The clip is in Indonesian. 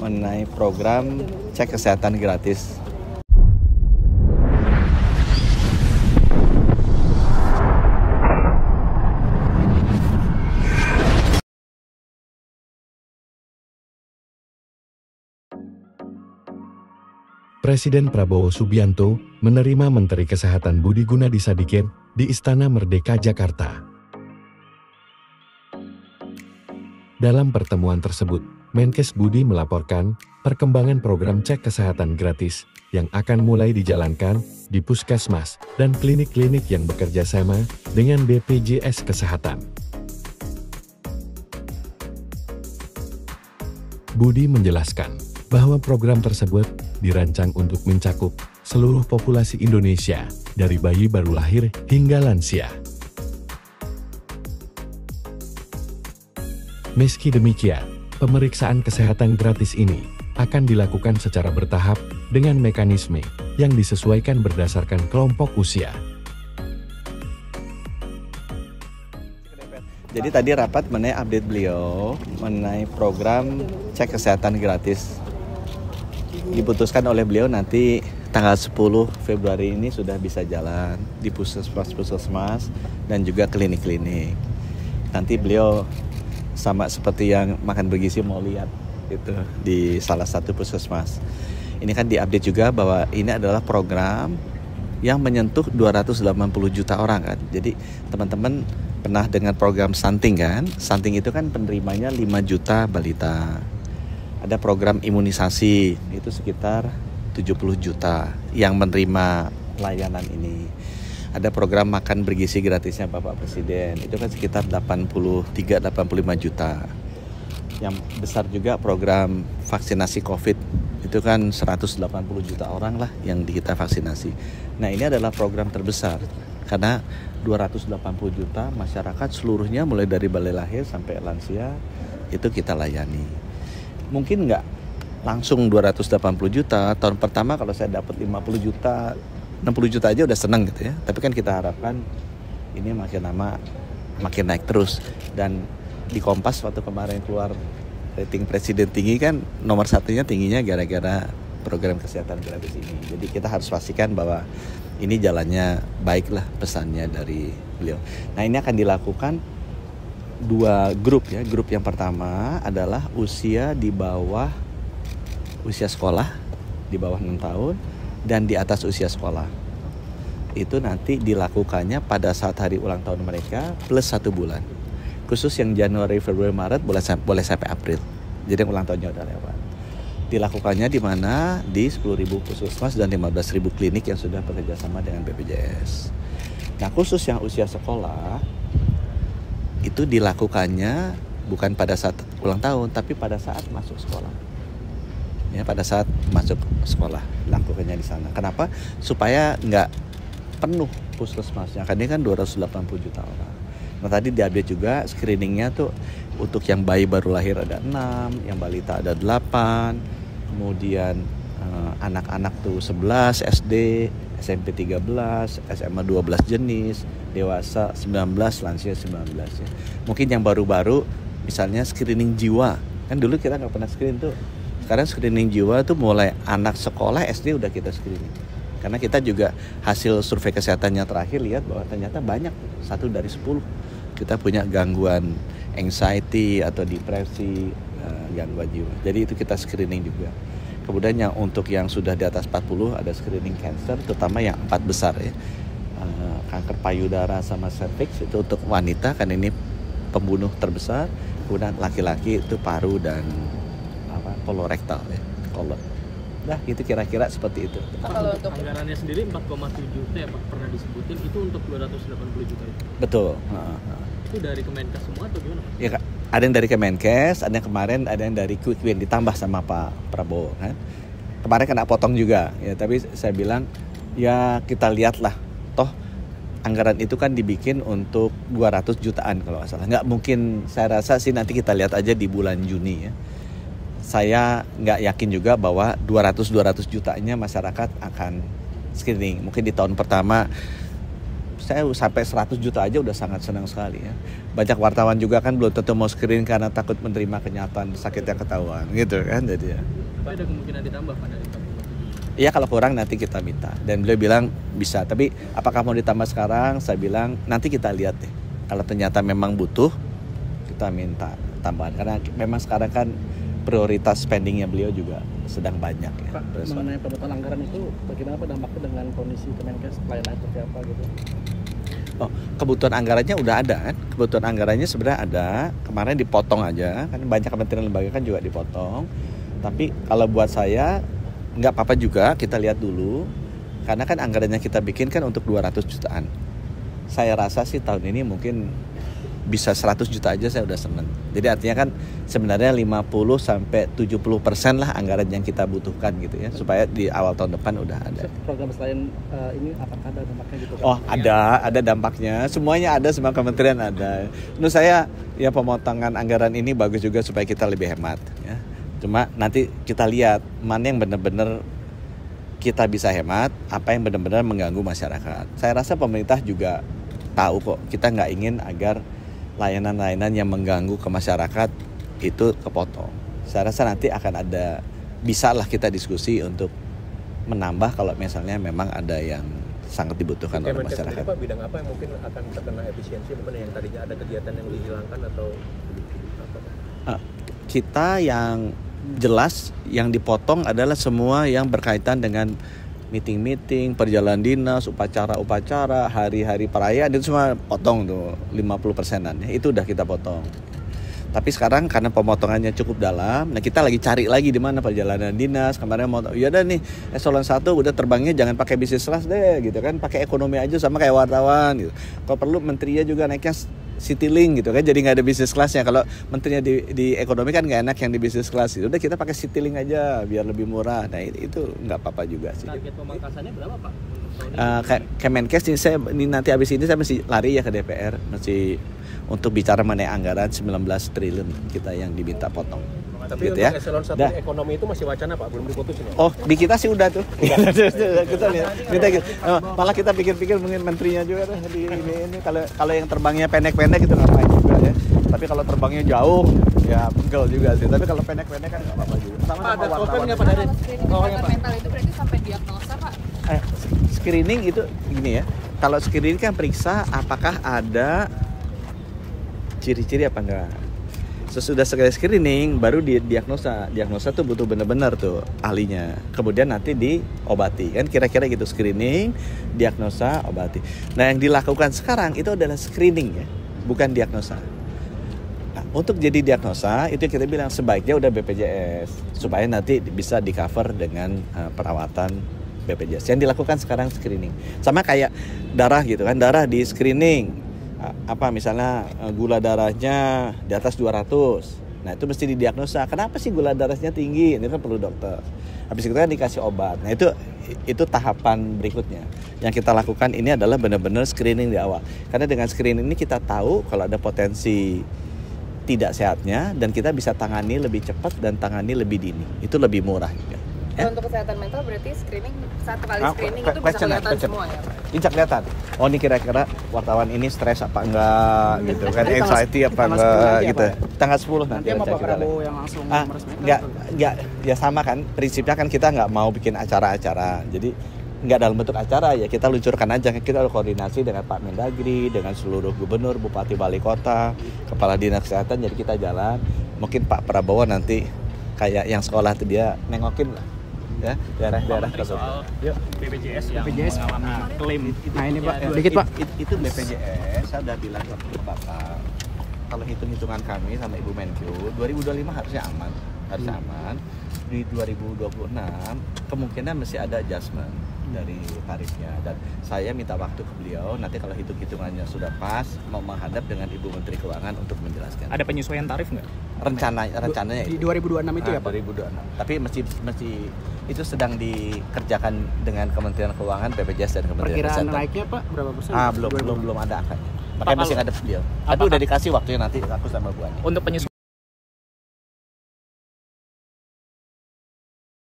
mengenai program cek kesehatan gratis. Presiden Prabowo Subianto menerima Menteri Kesehatan Budi Gunadi Sadikin di Istana Merdeka, Jakarta. Dalam pertemuan tersebut, Menkes Budi melaporkan perkembangan program cek kesehatan gratis yang akan mulai dijalankan di puskesmas dan klinik-klinik yang bekerja sama dengan BPJS Kesehatan. Budi menjelaskan bahwa program tersebut dirancang untuk mencakup seluruh populasi Indonesia, dari bayi baru lahir hingga lansia. Meski demikian, pemeriksaan kesehatan gratis ini akan dilakukan secara bertahap dengan mekanisme yang disesuaikan berdasarkan kelompok usia. Jadi tadi rapat mengenai update beliau mengenai program cek kesehatan gratis. Diputuskan oleh beliau nanti tanggal 10 Februari ini sudah bisa jalan di puskesmas dan juga klinik-klinik. Nanti beliau sama seperti yang makan bergizi mau lihat itu di salah satu puskesmas. Ini kan diupdate juga bahwa ini adalah program yang menyentuh 280 juta orang kan. Jadi teman-teman pernah dengar program stunting kan? Stunting itu kan penerimanya 5 juta balita. Ada program imunisasi, itu sekitar 70 juta yang menerima layanan ini. Ada program makan bergizi gratisnya Bapak Presiden, itu kan sekitar 83-85 juta. Yang besar juga program vaksinasi COVID, itu kan 180 juta orang lah yang kita vaksinasi. Nah ini adalah program terbesar, karena 280 juta masyarakat seluruhnya mulai dari balai lahir sampai lansia, itu kita layani. Mungkin nggak langsung 280 juta, tahun pertama kalau saya dapat 50 juta, 60 juta aja udah seneng gitu ya. Tapi kan kita harapkan ini makin lama makin naik terus. Dan di Kompas waktu kemarin keluar rating presiden tinggi kan nomor satunya tingginya gara-gara program kesehatan gratis ini. Jadi kita harus pastikan bahwa ini jalannya baiklah pesannya dari beliau. Nah ini akan dilakukan 2 grup ya. Grup yang pertama adalah usia di bawah usia sekolah, di bawah 6 tahun dan di atas usia sekolah. Itu nanti dilakukannya pada saat hari ulang tahun mereka plus 1 bulan. Khusus yang Januari, Februari, Maret boleh sampai April. Jadi ulang tahunnya udah lewat. Dilakukannya di mana? Di 10.000 puskesmas dan 15.000 klinik yang sudah bekerja sama dengan BPJS. Nah, khusus yang usia sekolah itu dilakukannya bukan pada saat ulang tahun, tapi pada saat masuk sekolah. Ya, pada saat masuk sekolah lakukannya di sana. Kenapa? Supaya nggak penuh puskesmasnya. Karena ini kan 280 juta orang. Nah tadi diupdate juga screeningnya tuh untuk yang bayi baru lahir ada 6, yang balita ada 8, kemudian anak-anak tuh 11 SD, SMP 13, SMA 12 jenis, dewasa 19, lansia 19 ya. Mungkin yang baru-baru misalnya screening jiwa. Kan dulu kita nggak pernah screening tuh. Sekarang screening jiwa tuh mulai anak sekolah SD udah kita screening. Karena kita juga hasil survei kesehatannya terakhir lihat bahwa ternyata banyak, 1 dari 10 kita punya gangguan anxiety atau depresi, gangguan jiwa. Jadi itu kita screening juga. Kemudian yang untuk yang sudah di atas 40 ada screening cancer, terutama yang 4 besar ya. Kanker payudara sama cervix itu untuk wanita kan ini pembunuh terbesar. Kemudian laki-laki itu paru dan kolorektal ya, kolon. Nah itu kira-kira seperti itu. Kalau untuk anggarannya sendiri 4,7 juta ya Pak pernah disebutin, itu untuk 280 juta itu? Betul. Itu dari Kemenkes semua atau gimana? Ya, ada yang dari Kemenkes, ada yang kemarin ada yang dari Quick Win ditambah sama Pak Prabowo kan. Kemarin kena potong juga ya, tapi saya bilang ya kita lihatlah, toh anggaran itu kan dibikin untuk 200 jutaan kalau nggak salah. Nggak mungkin, saya rasa sih nanti kita lihat aja di bulan Juni ya. Saya nggak yakin juga bahwa 200 jutanya masyarakat akan screening. Mungkin di tahun pertama saya sampai 100 juta aja udah sangat senang sekali ya. Banyak wartawan juga kan belum tentu mau screen karena takut menerima kenyataan sakitnya ketahuan gitu kan, jadi ya. Apa ada kemungkinan ditambah Pak dari 4,7? Iya, kalau kurang nanti kita minta. Dan beliau bilang bisa, tapi apakah mau ditambah sekarang? Saya bilang nanti kita lihat deh. Kalau ternyata memang butuh, kita minta tambahan. Karena memang sekarang kan prioritas spendingnya beliau juga sedang banyak ya. Pak, mengenai pemotongan anggaran itu bagaimana Pak dampaknya dengan kondisi Kemenkes pelayanan seperti apa gitu? Oh, kebutuhan anggarannya udah ada kan? Kebutuhan anggarannya sebenarnya ada. Kemarin dipotong aja, kan banyak kementerian lembaga kan juga dipotong. Tapi kalau buat saya nggak apa-apa juga, kita lihat dulu. Karena kan anggarannya kita bikin kan untuk 200 jutaan. Saya rasa sih tahun ini mungkin bisa 100 juta aja saya udah seneng. Jadi artinya kan sebenarnya 50-70% lah anggaran yang kita butuhkan gitu ya, supaya di awal tahun depan udah ada. Program selain ini apakah ada dampaknya gitu? Oh, ada dampaknya. Semuanya ada, semua kementerian ada. Menurut saya ya pemotongan anggaran ini bagus juga supaya kita lebih hemat ya. Cuma nanti kita lihat mana yang benar-benar kita bisa hemat, apa yang benar-benar mengganggu masyarakat. Saya rasa pemerintah juga tahu kok, kita nggak ingin agar layanan-layanan yang mengganggu ke masyarakat itu kepotong. Saya rasa nanti akan ada, bisa lah kita diskusi untuk menambah kalau misalnya memang ada yang sangat dibutuhkan oleh masyarakat. Pak, bidang apa yang mungkin akan terkena efisiensi, mana yang tadinya ada kegiatan yang dihilangkan atau apa? Kita yang jelas yang dipotong adalah semua yang berkaitan dengan meeting-meeting, perjalanan dinas, upacara-upacara, hari-hari perayaan, itu semua potong tuh 50%-an ya. Itu udah kita potong. Tapi sekarang karena pemotongannya cukup dalam, nah kita lagi cari lagi di mana perjalanan dinas. Kemarin mau, ya udah nih eselon 1 udah terbangnya jangan pakai bisnis kelas deh gitu kan, pakai ekonomi aja sama kayak wartawan gitu. Kalau perlu menterinya juga naiknya Citylink gitu kan, jadi nggak ada bisnis kelasnya. Kalau menterinya di ekonomi kan nggak enak yang di bisnis kelas gitu. Udah kita pakai Citylink aja biar lebih murah. Nah itu nggak apa-apa juga sih. Target pemangkasannya berapa Pak? Kemenkes ini nanti habis ini saya mesti lari ya ke DPR, mesti untuk bicara mengenai anggaran 19 triliun kita yang diminta potong. Tapi gitu untuk ya. eselon 1 ekonomi itu masih wacana Pak, belum diputusin ya? Oh, di kita sih udah tuh. Kita minta gitu. Malah kita pikir-pikir mungkin menterinya juga tuh di ini kalau yang terbangnya pendek-pendek itu ngapain juga ya. Tapi kalau terbangnya jauh ya pegel juga sih. Tapi kalau pendek-pendek kan enggak apa-apa juga. Pak, ada komen nggak Pak dari Kalau mental itu berarti sampai diagnosa Pak? Screening itu gini ya. Kalau screening kan periksa apakah ada ciri-ciri apa enggak. Sesudah sekali screening baru diagnosa. Diagnosa tuh butuh benar-benar tuh ahlinya. Kemudian nanti diobati kan, kira-kira gitu. Screening, diagnosa, obati. Nah yang dilakukan sekarang itu adalah screening ya, bukan diagnosa. Nah, untuk jadi diagnosa itu kita bilang sebaiknya udah BPJS supaya nanti bisa di cover dengan perawatan BPJS. Yang dilakukan sekarang screening. Sama kayak darah gitu kan, darah di screening. Misalnya gula darahnya di atas 200. Nah itu mesti didiagnosa. Kenapa sih gula darahnya tinggi? Ini kan perlu dokter. Habis itu kan dikasih obat. Nah itu tahapan berikutnya. Yang kita lakukan ini adalah benar-benar screening di awal. Karena dengan screening ini kita tahu kalau ada potensi tidak sehatnya dan kita bisa tangani lebih cepat dan tangani lebih dini. Itu lebih murah juga. Ya. Untuk kesehatan mental berarti screening satu kali screening itu bisa kelihatan semua ya Pak? Bisa kelihatan. Oh ini kira-kira wartawan ini stres apa enggak gitu kan, anxiety apa enggak gitu. Tanggal 10 nanti Nanti Pak Prabowo yang langsung meresmikan? Enggak, ya sama kan. Prinsipnya kan kita enggak mau bikin acara-acara. Jadi enggak dalam bentuk acara ya, kita luncurkan aja. Kita koordinasi dengan Pak Mendagri, dengan seluruh gubernur, bupati, wali kota, kepala dinas kesehatan. Jadi kita jalan. Mungkin Pak Prabowo nanti kayak yang sekolah tuh dia nengokin lah. Ya, daerah-daerah soal BPJS yang BPJS mengalami klaim. Nah ini Pak, Ya, dikit Pak. Itu BPJS, saya udah bilang ke Bapak. Kalau hitung-hitungan kami sama Ibu Menkyu, 2025 harusnya aman. Di 2026 kemungkinan masih ada adjustment dari tarifnya, dan saya minta waktu ke beliau nanti kalau hitung-hitungannya sudah pas mau menghadap dengan Ibu Menteri Keuangan untuk menjelaskan. Ada penyesuaian tarif nggak? Rencananya Di 2026 itu ya Pak? 2026. Tapi mesti itu sedang dikerjakan dengan Kementerian Keuangan, BPJS dan Kementerian Perkiraan Kesehatan. naiknya Pak berapa persen? Belum ada angkanya. Makanya masih ngadep beliau. Tapi udah dikasih waktunya nanti aku sama Bu Ani. Untuk penyesuaian